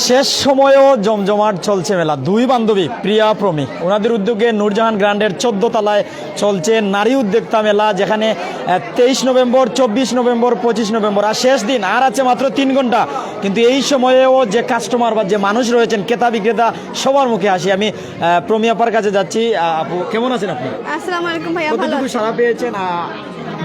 শেষ সময়েও জমজমাট চলছে মেলা। দুই বান্ধবী প্রিয়া প্রমি ওনাদের উদ্যোগে নূরজাহান গ্র্যান্ডের 14 তলায় চলছে নারী উদ্যোক্তা মেলা, যেখানে 23 নভেম্বর, 24 নভেম্বর, 25 নভেম্বর আর শেষ দিন আর আছে মাত্র 3 ঘন্টা। কিন্তু এই সময়েও যে কাস্টমার বা যে মানুষ রয়েছেন, ক্রেতা বিক্রেতা সবার মুখে হাসি। আমি প্রমি আপার কাছে যাচ্ছি। আপু কেমন আছেন আপনি? আসসালামু আলাইকুম ভাইয়া, ভালো কতটুকু সাড়া পেয়েছেন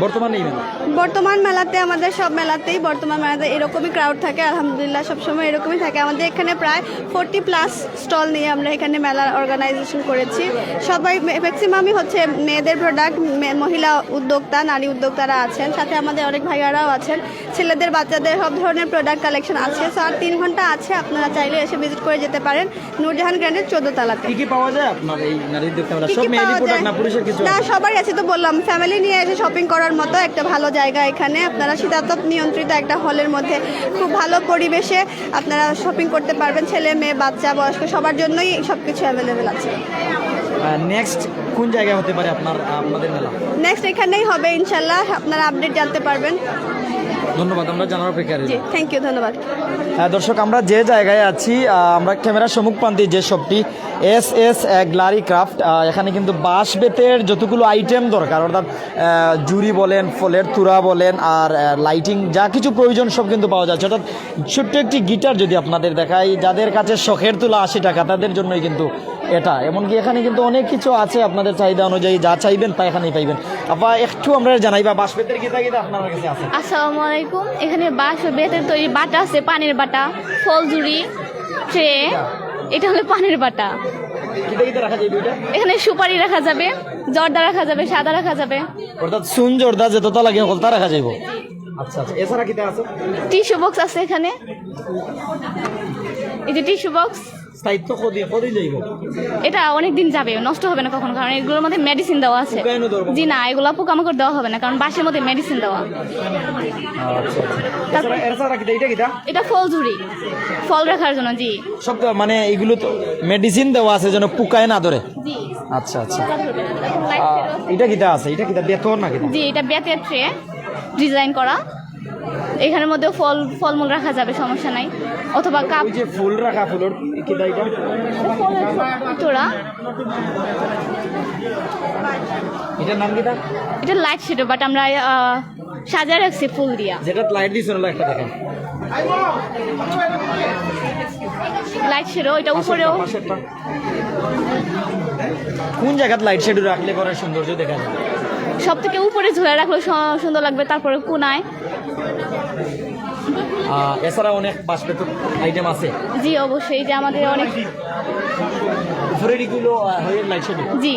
বর্তমান এই মেলা? বর্তমান মেলাতে আমাদের সব মেলাতেই বর্তমান মেলাতে এরকমই ক্রাউড থাকে, আলহামদুলিল্লাহ সবসময় এরকমই থাকে। আমাদের এখানে প্রায় 40+ স্টল নিয়ে আমরা এখানে মেলার অর্গানাইজেশন করেছি। সবাই ম্যাক্সিমামই হচ্ছে মেয়েদের প্রোডাক্ট, মহিলা উদ্যোক্তা, নারী উদ্যোক্তারা আছেন, সাথে আমাদের অনেক ভাইয়ারাও আছেন, ছেলেদের বাচ্চাদের সব ধরনের প্রোডাক্ট কালেকশন আছে। সো আর 3 ঘন্টা আছে, আপনারা চাইলে এসে ভিজিট করে যেতে পারেন নূরজাহান গ্র্যান্ডের 14 তলাতে। কি কি পাওয়া যায় আপনার এই নারী উদ্যোক্তা মেলা? সব মেয়েদের প্রোডাক্ট না পুরুষের কিছু? না, সবারই আছে। তো বললাম ফ্যামিলি নিয়ে এসে শপিং করার মতো একটা ভালো জায়গা এখানে। আপনারা শীতাতপ নিয়ন্ত্রিত একটা হলের মধ্যে খুব ভালো পরিবেশে আপনারা শপিং করতে পারবেন। ছেলে মেয়ে বাচ্চা বয়স্ক সবার জন্যই সবকিছু অ্যাভেলেবেল আছে। নেক্সট কোন জায়গায় হতে পারে আপনাদের মেলা? নেক্সট এখানেই হবে ইনশাল্লাহ, আপনারা আপডেট জানতে পারবেন। ধন্যবাদ, আমরা জানার অপেক্ষা রইলাম। জি, থ্যাংক ইউ, ধন্যবাদ। দর্শক, আমরা যে জায়গায় আছি, আমরা ক্যামেরার সম্মুখপ্রান্তে যে শপটি এস গ্লারি ক্রাফট, এখানে কিন্তু বাঁশ বেতের যতগুলো আইটেম দরকার, অর্থাৎ জুড়ি বলেন, ফলের তুরা বলেন, আর লাইটিং যা কিছু প্রয়োজন সব কিন্তু পাওয়া যাচ্ছে। অর্থাৎ ছোট্ট একটি গিটার যদি আপনাদের দেখাই, যাদের কাছে শখের তুলা 80 টাকা, তাদের জন্যই কিন্তু এটা। এমনকি এখানে কিন্তু অনেক কিছু আছে, আপনাদের চাহিদা অনুযায়ী যা চাইবেন তা এখানেই পাইবেন। আপা একটু আমরা জানাইবা বাঁশ বেতের গীতা আপনার কাছে আছে? আসসালামু আলাইকুম। এখানে বাঁশ ও বেতের তৈরি বাটা আছে, পানের বাটা, ফলঝুরি, ট্রে। এটা হলো পানের বাটা। এখানে সুপারি রাখা যাবে, জর্দা রাখা যাবে, সাদা রাখা যাবে, অর্থাৎ সুন জর্দা যতটা লাগে হলতা রাখা যাইব। আচ্ছা আচ্ছা, এছাড়া কি আছে? টিস্যু বক্স আছে এখানে। এই যে টিস্যু বক্স, স্থায়িত্ব কদিন যাইব? এটা অনেক দিন যাবে, নষ্ট হবে না কখনো, কারণ এগুলোর মধ্যে মেডিসিন দেওয়া আছে। জি না, এগুলো পোকামাকড় দেওয়া হবে না, কারণ বাঁশের মধ্যে মেডিসিন দেওয়া। এটা ফলঝুরি, ফল রাখার জন্য। জি, সব মানে এগুলো তো মেডিসিন দেওয়া আছে যেন পোকায় না ধরে। জি। আচ্ছা আচ্ছা, এটা কিটা আছে? এটা কিটা বেতন না কিটা? জি, এটা বেতের ট্রে ডিজাইন করা। এখানের মধ্যে ফলমূল রাখা যাবে, সমস্যা নাই। অথবা কাপ, ওই যে ফুল রাখা, ফুলের কিটা এটা? তোরা এটার নাম কিটা? এটা লাইট শেডো, বাট আমরা সাজায় রাখছি ফুল দিয়া। যেটা লাইট দিছ না, একটা দেখেন লাইট শেডো, এটা উপরেও। কোন জায়গায় লাইট শেড রাখলে পরে সৌন্দর্য দেখা যায়? সব থেকে উপরে ঝুলে রাখলে সুন্দর লাগবে, তারপরে কোনায়। এছাড়া অনেক বাঁশ বেতের আইটেম আছে। জি অবশ্যই, যে আমাদের অনেক। জি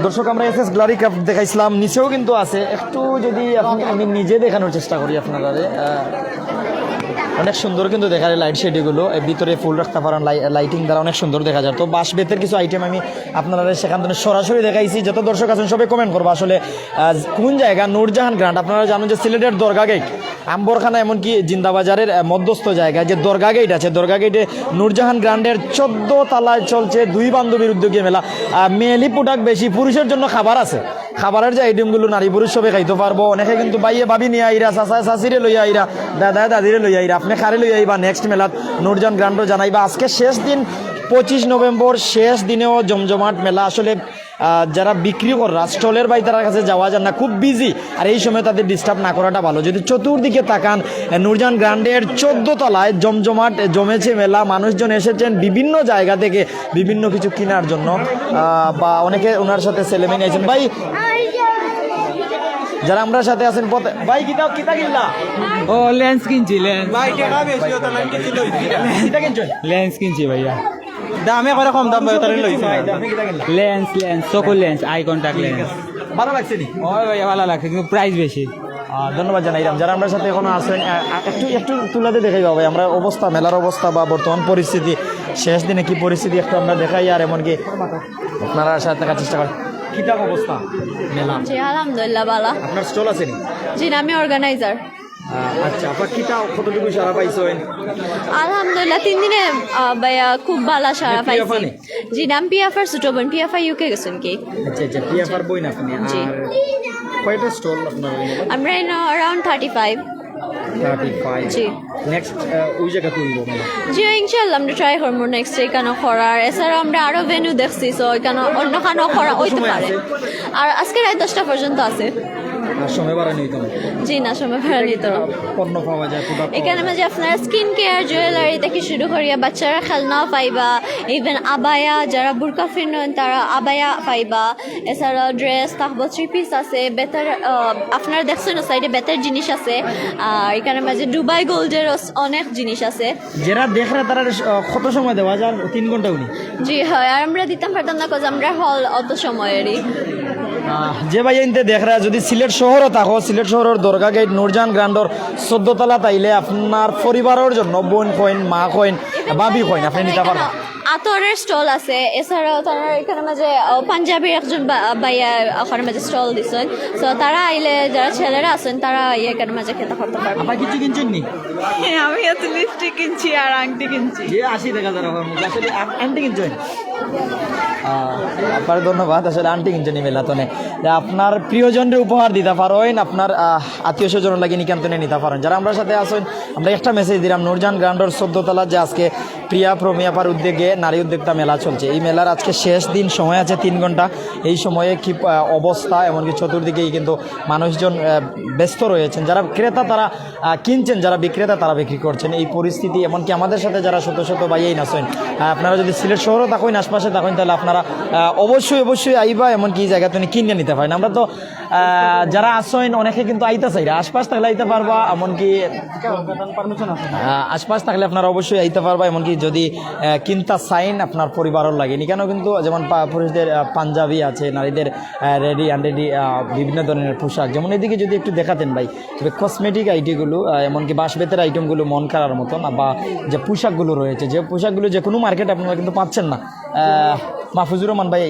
দর্শক, আমরা এস গ্লারি ক্রাফট দেখাইছিলাম, নিচেও কিন্তু আছে। একটু যদি আমি নিজে দেখানোর চেষ্টা করি আপনারা, অনেক সুন্দর কিন্তু দেখা যায় লাইট শেড এগুলো। ভিতরে ফুল রাখতে পারেন, লাইটিং দ্বারা অনেক সুন্দর দেখা যায়। তো বাঁশ বেতের কিছু আইটেম আমি আপনারা সেখান থেকে সরাসরি দেখাইছি। যত দর্শক আছেন সবাই কমেন্ট করবো আসলে কোন জায়গা নূরজাহান গ্র্যান্ড। আপনারা জানেন যে সিলেটের দরগা গেট, আম্বরখানা, এমনকি জিন্দাবাজারের মধ্যস্থ জায়গায় যে দরগা গেট আছে, দরগা গেটে নূরজাহান গ্র্যান্ডের 14 তলায় চলছে দুই বান্ধবীর উদ্যোগে মেলা। মেয়েলি প্রোডাক্ট বেশি, পুরুষের জন্য খাবার আছে। খাবারের যে আইটেমগুলো নারী পুরুষ সবে খাইতে পারবো। অনেকে কিন্তু বাইয়ে ভাবি নিয়ে আইরা, চাচা চাচিরে লইয়া আইরা, দাদা দাদিরে লইয়া আইরা, আপনি খারে লইয়া আইবা নেক্সট মেলাত নূরজাহান গ্র্যান্ডও জানাইবা। আজকে শেষ দিন 25 নভেম্বর, শেষ দিনেও জমজমাট মেলা। আসলে যারা বিক্রি করা স্টলের বাই তার কাছে যাওয়া যায় না, খুব বিজি, আর এই সময় তাদের ডিস্টার্ব না করাটা ভালো। যদি চতুর্দিকে তাকান, নূরজাহান গ্র্যান্ডের 14 তলায় জমজমাট জমেছে মেলা। মানুষজন এসেছেন বিভিন্ন জায়গা থেকে বিভিন্ন কিছু কেনার জন্য, বা অনেকে ওনার সাথে ছেলেমেয়ে নিয়েছেন। ভাই, যারা আমরা সাথে আছেন পথে, ভাই কিতা কিনলা? ও লেন্স কিনছি, লেন্স। ভাই টাকা বেশি হতো না, কিতা কিনছেন? লেন্স কিনছি ভাইয়া, দামে করে কম দাম ভাই তারে লইছে। আপনি কিতা কিনলা? লেন্স, চকুর লেন্স, আই কন্টাক্ট লেন্স। ভালো লাগছে নি? ও ভাইয়া ভালো লাগছে, কিন্তু প্রাইস বেশি। ধন্যবাদ জানাইলাম। যারা আমরা সাথে এখনো আছেন, একটু তুলাতে দেখাই ভাই আমরা অবস্থা, মেলার অবস্থা বা বর্তমান পরিস্থিতি, শেষ দিনে কি পরিস্থিতি একটু আমরা দেখাই, আর এমনকি আপনারা সাথে থাকার চেষ্টা করেন। কিতাব অবস্থা মেলা? জি আলহামদুলিল্লাহ ভালো। আপনার স্টল আছে নি? জি না, আমি অর্গানাইজার। আচ্ছা, আপনার কিতাব কতটুকু সারা পাইছেন? আলহামদুলিল্লাহ 3 দিনে ভাইয়া খুব ভালো সারা পাইছি। জি নাম পিএফআর সুটোবন, পিএফআই ইউকে গেছেন কি? আচ্ছা আচ্ছা, পিএফআর বই না আপনি? জি। আর কয়টা স্টল আপনার? আমরা ইন অ্যারাউন্ড 35। 35 জি নেক্সট ওই জায়গা তুলবো মেলা জি ইনশাল্লাহ আমরা ট্রাই করবো নেক্সট এখানে করার এছাড়াও আমরা আরো ভেন্যু দেখছি সো এখানে অন্য খানো করা হইতে সময় পারে আছে? আর আজকে রাত 10টা পর্যন্ত আছে আর সময় বাড়ানো হইতো না জি না সময় ভাড়া নিত না পণ্য পাওয়া যায় প্রোডাক্ট এখানে মাঝে আপনার স্কিন কেয়ার জুয়েলারি থেকে শুরু করিয়া বাচ্চারা খেলনাও পাইবা ইভেন আবায়া যারা বুরকা ফিরন তারা আবায়া পাইবা এছাড়াও ড্রেস তাহবা থ্রি পিস আছে বেতার আপনারা দেখছেন সাইডে বেতার জিনিস আছে আর এখানে মাঝে দুবাই গোল্ডের অনেক জিনিস আছে যারা দেখরা তারা কত সময় দেওয়া যায় 3 ঘন্টা উনি জি হয় আর আমরা দিতাম পারতাম না কাজ আমরা হল অত সময়েরই যে ভাই ইনতে দেখরা যদি সিলেট শহরও থাকো সিলেট শহরের দরগা গেট নূরজাহান গ্রান্ডর 14 তলা তাইলে আপনার পরিবারের জন্য বোন কইন মা কইন বাবি কইন আপনি নিতে পারবেন আতরের স্টল আছে এছাড়াও তারা এখানে মাঝে পাঞ্জাবির একজন ভাইয়া ওখানে মাঝে স্টল দিচ্ছেন সো তারা আইলে যারা ছেলেরা আছেন তারা এখানে মাঝে খেতে করতে পারবে আপনি কিছু কিনছেন নি আমি এত লিপস্টিক কিনছি আর আংটি কিনছি যে 80 টাকা ধরা হয় আসলে আন্টি কিনছেন আপনার ধন্যবাদ আসলে আন্টি কিনছেন মেলাতনে আপনার প্রিয়জনরে উপহার দিতে পারেন আপনার আত্মীয় স্বজন লাগে নিকান্তনে নিতে পারেন যারা আমরা সাথে আসেন আমরা একটা মেসেজ দিলাম নূরজাহান গ্রান্ডর 14 তলা যে আজকে প্রিয়া প্রমিয়াপার উদ্যোগে নারী উদ্যোক্তা মেলা চলছে এই মেলার আজকে শেষ দিন সময় আছে 3 ঘন্টা এই সময়ে কি অবস্থা এমনকি চতুর্দিকেই কিন্তু মানুষজন ব্যস্ত রয়েছেন যারা ক্রেতা তারা কিনছেন যারা বিক্রেতা তারা বিক্রি করছেন এই পরিস্থিতি এমনকি আমাদের সাথে যারা শত শত বাইয়েই নাচেন আপনারা যদি সিলেট শহরও থাকেন আশপাশে থাকেন তাহলে আপনারা অবশ্যই আইবা এমনকি এই জায়গা তুমি কিনে নিতে পারেন আমরা তো যারা আসেন অনেকে কিন্তু আইতে চাই আশপাশ থাকলে আইতে পারবা এমনকি আশপাশ থাকলে আপনারা অবশ্যই আইতে পারবা এমনকি যদি কিনতা চাইন আপনার পরিবারের লাগে কেন কিন্তু যেমন পুরুষদের পাঞ্জাবি আছে নারীদের রেডি আনরেডি বিভিন্ন ধরনের পোশাক যেমন এদিকে যদি একটু দেখাতেন ভাই তবে কসমেটিক আইটেমগুলো এমনকি বাঁশবেতের আইটেমগুলো মন করার মতো না বা যে পোশাকগুলো রয়েছে যে পোশাকগুলো যে কোনো মার্কেট আপনারা কিন্তু পাচ্ছেন না মাহফুজুর রহমান ভাই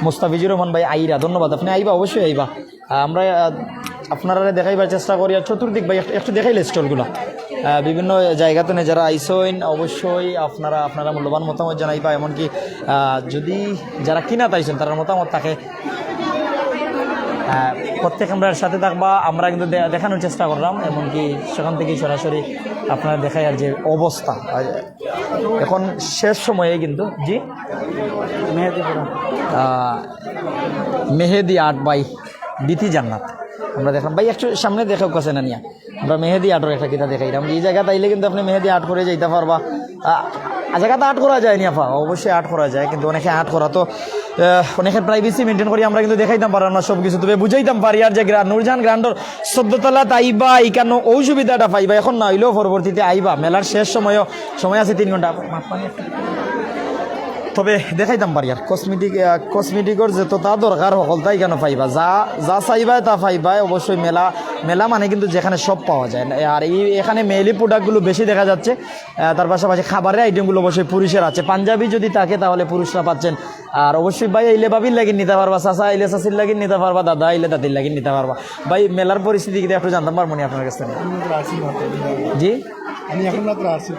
মোস্তাফিজুর রহমান ভাই আইরা ধন্যবাদ আপনি আইবা অবশ্যই আইবা আমরা আপনারা দেখাইবার চেষ্টা করি আর চতুর্দিক ভাই একটু দেখাইলে স্টলগুলো বিভিন্ন জায়গাতে যারা আইসইন অবশ্যই আপনারা মূল্যবান মতামত জানাইবা এমনকি যদি যারা কিনা তাইছেন তার মতামত থাকে প্রত্যেক আমরার সাথে থাকবা আমরা কিন্তু দেখানোর চেষ্টা করলাম এমনকি সেখান থেকেই সরাসরি আপনারা দেখাই আর যে অবস্থা এখন শেষ সময়ে কিন্তু জি মেহেদি আর্ট বাই বিথি জান্নাত আমরা দেখলাম ভাই একটু সামনে দেখাও কাছে না নিয়া আমরা মেহেদি আর্টের একটা কিতা দেখাইলাম এই জায়গাতে আইলে কিন্তু আপনি মেহেদি আর্ট করে যাইতে পারবা জায়গাতে আর্ট করা যায় নি আপা অবশ্যই আর্ট করা যায় কিন্তু অনেকে আর্ট করা তো অনেকের প্রাইভেসি মেনটেন করি আমরা কিন্তু দেখাইতাম পারলাম না সব কিছু তবে বুঝাইতাম পারি আর যে নূরজাহান গ্রান্ডর 14 তলা আইবা এইখানে ওই সুবিধাটা পাইবা এখন না হইলেও পরবর্তীতে আইবা মেলার শেষ সময় আছে 3 ঘন্টা তবে দেখাইতাম পারি আর কসমেটিকর যত তা দরকার সকল তাই কেন পাইবা যা চাইবা তা পাইবা অবশ্যই মেলা মানে কিন্তু যেখানে সব পাওয়া যায় আর এখানে মেয়েলি প্রোডাক্টগুলো বেশি দেখা যাচ্ছে তার পাশাপাশি খাবারের আইটেমগুলো অবশ্যই পুরুষের আছে পাঞ্জাবি যদি থাকে তাহলে পুরুষরা পাচ্ছেন আর অবশ্যই ভাই আইলে বাবির লাগিয়ে নিতে পারবা চাচা আইলে চাচির লাগিয়ে নিতে পারবা দাদা আইলে দাদির লাগিয়ে নিতে পারবা ভাই মেলার পরিস্থিতি কিন্তু একটু জানতাম পারবো আপনার কাছ থেকে জি আমি এখন রাত্রে আসছি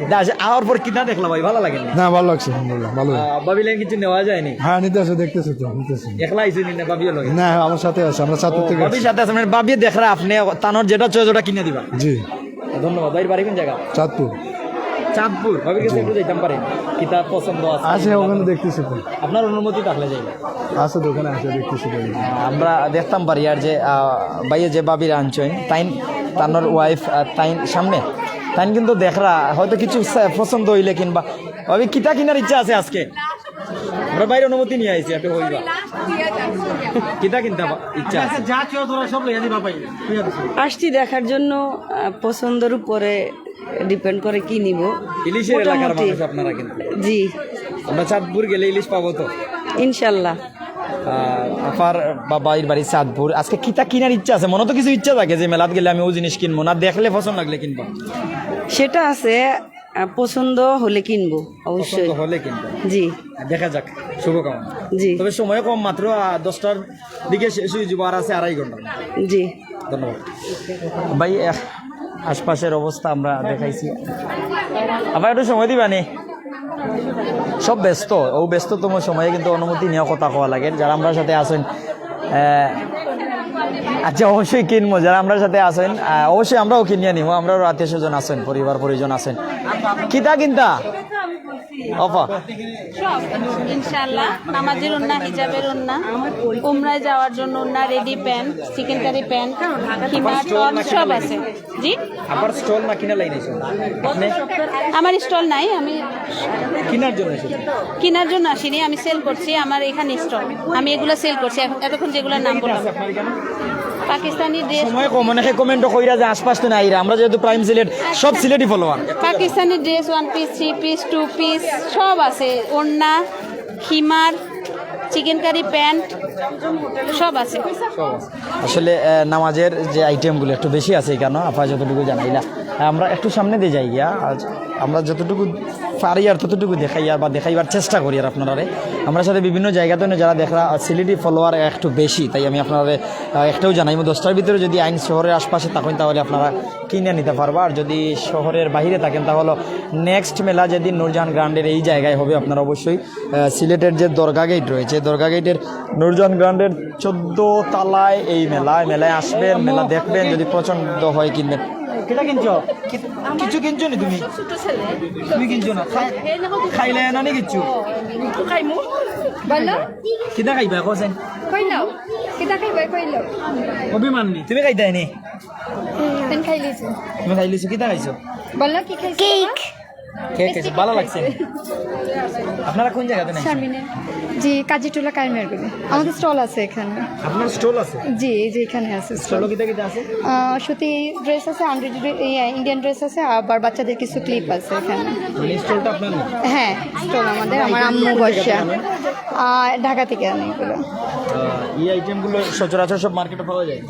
আওয়ার পর কিনা দেখলাম ভাই ভালো লাগে না ভালো লাগছে আলহামদুলিল্লাহ ভালো বাবিলেন কিছু নেওয়া যায়নি হ্যাঁ নিতে আসো দেখতেছি তো নিতেছি একলা আইসি না বাবিও লাগে না আমার সাথে আছে আমরা সাথে থেকে বাবির সাথে আছে মানে বাবি দেখরা আপনি তানোর যেটা চয়েস ওটা কিনে দিবা জি ধন্যবাদ ভাই বাড়ি কোন জায়গা চাঁদপুর চাঁদপুর ভাবি কাছে একটু যাইতাম পারেন কিতাব পছন্দ আছে আছে ওখানে দেখতেছি তো আপনার অনুমতি থাকলে যাই আছে দোকানে আছে দেখতেছি তো আমরা দেখতাম পারি আর যে ভাইয়ে যে বাবির আনছেন তানোর ওয়াইফ তাইন সামনে তাই কিন্তু দেখরা হয়তো কিছু পছন্দ হইলে কিনবা ভাবি কিতা কিনার ইচ্ছা আছে আজকে আমরা বাইরে অনুমতি নিয়ে আইছি একটু হইবা কিতা কিনতে ইচ্ছা আছে যা চাও তোরা সব লইয়া দিবা ভাই আসছি দেখার জন্য পছন্দের উপরে ডিপেন্ড করে কি নিব ইলিশের এলাকার মানুষ আপনারা কিন্তু জি আমরা চাঁদপুর গেলে ইলিশ পাবো তো ইনশাল্লাহ আপার বাবার বাড়ি চাঁদপুর আজকে কিতা কিনার ইচ্ছা আছে মনে তো কিছু ইচ্ছা থাকে যে মেলাত গেলে আমি ও জিনিস কিনবো না দেখলে পছন্দ লাগলে কিনবো সেটা আছে পছন্দ হলে কিনবো অবশ্যই পছন্দ হলে কিনবো জি দেখা যাক শুভকামনা জি তবে সময় কম মাত্র 10টার দিকে শেষ হয়ে যাবো আর আছে 2.5 ঘন্টা জি ধন্যবাদ ভাই আশপাশের অবস্থা আমরা দেখাইছি আবার একটু সময় দিবা নি সব ব্যস্ত ও ব্যস্ততম সময়ে কিন্তু অনুমতি নিয়ে কথা কোয়া লাগে যারা আমরা সাথে আসেন আচ্ছা অবশ্যই কিনবো, যারা আমরা সাথে আসেন অবশ্যই আমরাও কিনিয়ে নিবো, আমরাও আত্মীয় স্বজন আছেন, পরিবার পরিজন আছেন। কিতা কিনতা অফা সব ইনশাআল্লাহ, নামাজের ওন্না, হিজাবের ওন্না, উমরায় যাওয়ার জন্য ওন্না, ready pant, chicken curry pant, হিমার টপ সব আছে। জি, আবার স্টল না কিনা লাইনাইছো আপনি? আমার স্টল নাই, আমি কিনার জন্য এসেছেন? কেনার জন্য আসিনি, আমি সেল করছি, আমার এখানে স্টল, আমি এগুলো সেল করছি। এতক্ষণ যেগুলোর নাম বললাম, আপনার এখানে পাকিস্তানি ড্রেস, সময় কম, অনেকে কমেন্ট কইরা যে আশপাশ তো নাই, আমরা যেহেতু প্রাইম সিলেট সব সিলেটই follower. Pakistani dress, 1 piece, 3 piece, 2 piece সব আছে, ওন্না, হিমার, চিকেন কারি প্যান্ট সব আছে। আসলে নামাজের যে আইটেমগুলো একটু বেশি আছে কেন আপা যতটুকু জানাইলা, আমরা একটু সামনে দিয়ে যাই গিয়া, আজ আমরা যতটুকু পারি আর ততটুকু দেখাইয়া বা দেখাইবার চেষ্টা করি আর আপনারা আমরা সাথে বিভিন্ন জায়গাতে যারা দেখরা সিলেটি ফলোয়ার একটু বেশি, তাই আমি আপনারা একটাও জানাই 10টার ভিতরে যদি আইন শহরের আশপাশে থাকেন তাহলে আপনারা কিনে নিতে পারবা, আর যদি শহরের বাইরে থাকেন তাহলে নেক্সট মেলা যেদিন নূরজাহান গ্রান্ডের এই জায়গায় হবে, আপনারা অবশ্যই সিলেটের যে দরগা গেট রয়েছে, দরগা গেটের নূরজাহান গ্রান্ডের 14 তলায় এই মেলায় আসবেন, মেলা দেখবেন, যদি পছন্দ হয় কিনবেন। কেটা কিনছো? কিছু কিনছো নি তুমি? তুমি কিনছো না? খাইলে না নি কিছু? বলো কিতা খাইবা কোসেন? কইলাও কিতা খাইবে কইলাও অভিমান নি তুমি খাইতাই নি? তেন খাইলিছো তুমি খাইলিছো? কিতা খাইছো? বলো কি খাইছো? কেক কে খাইছো? ভালো লাগছে? আপনারা কোন জায়গাতে নাই? শারমিনে জি, কাজীটুলা কাইমেরগুলি আমাদের স্টল আছে এখানে। আপনার স্টল আছে? জি এই যে এখানে আছে স্টল। স্টল কিতা কিতা আছে? সুতি ড্রেস আছে, ইন্ডিয়ান ড্রেস আছে, আবার বাচ্চাদের কিছু ক্লিপ আছে এখানে। মানে স্টলটা আপনার না? হ্যাঁ স্টল আমাদের, আমার আম্মু বসা ঢাকা থেকে আনে এগুলো। এই আইটেমগুলো সচরাচর সব মার্কেটে পাওয়া যায়?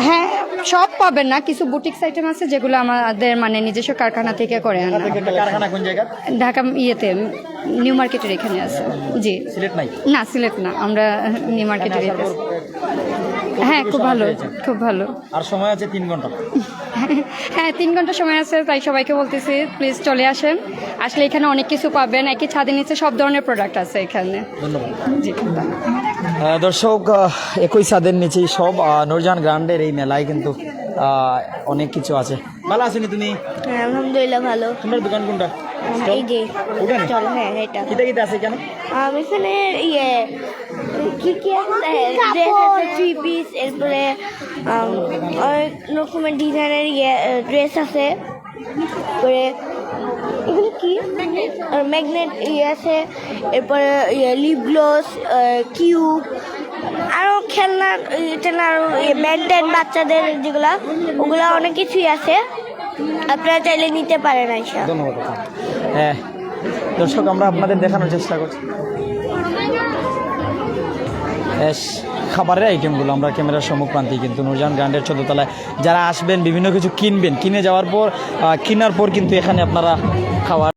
হ্যাঁ সব পাবেন না, কিছু বুটিক্স আইটেম আছে যেগুলো আমাদের মানে নিজস্ব কারখানা থেকে করে আনা। একটা কারখানা কোন জায়গা? ঢাকা ইয়েতে নিউ মার্কেটের এখানে আছে। জি সিলেট নাই? না সিলেট না, আমরা নিউ মার্কেটের এখানে। হ্যাঁ খুব ভালো, খুব ভালো। আর সময় আছে 3 ঘন্টা? হ্যাঁ 3 ঘন্টা সময় আছে, তাই সবাইকে বলতেছি প্লিজ চলে আসেন, আসলে এখানে অনেক কিছু পাবেন, একই ছাদের নিচে সব ধরনের প্রোডাক্ট আছে এখানে। ধন্যবাদ। জি দর্শক, একই ছাদের নিচেই সব নূরজাহান গ্রান্ডের এই মেলায় কিন্তু অনেক কিছু আছে। ভালো আছেনি তুমি? আলহামদুলিল্লাহ ভালো। তোমার দোকান কোনটা? এই যে ওখানে? চল, হ্যাঁ এটা কিতা কিতা আছে কেন? এখানে কি আছে, ড্রেস আছে 3 পিস, এরপরে অনেক রকমের ডিজাইনের ড্রেস আছে, এরপরে এগুলো কি ম্যাগনেট আছে, এরপরে লিপ গ্লোস, কিউব, আরও খেলনা টেলনা, আরও ব্যান্ডেন বাচ্চাদের যেগুলা, ওগুলা অনেক কিছুই আছে, আপনারা চাইলে নিতে পারেন আইসা। ধন্যবাদ। হ্যাঁ দর্শক, আমরা আপনাদের দেখানোর চেষ্টা করছি খাবারের আইটেমগুলো আমরা ক্যামেরার সম্মুখপ্রান্তেই, কিন্তু নূরজাহান গ্রান্ডের 14 তলায় যারা আসবেন বিভিন্ন কিছু কিনবেন, কিনে যাওয়ার পর কেনার পর কিন্তু এখানে আপনারা খাওয়ার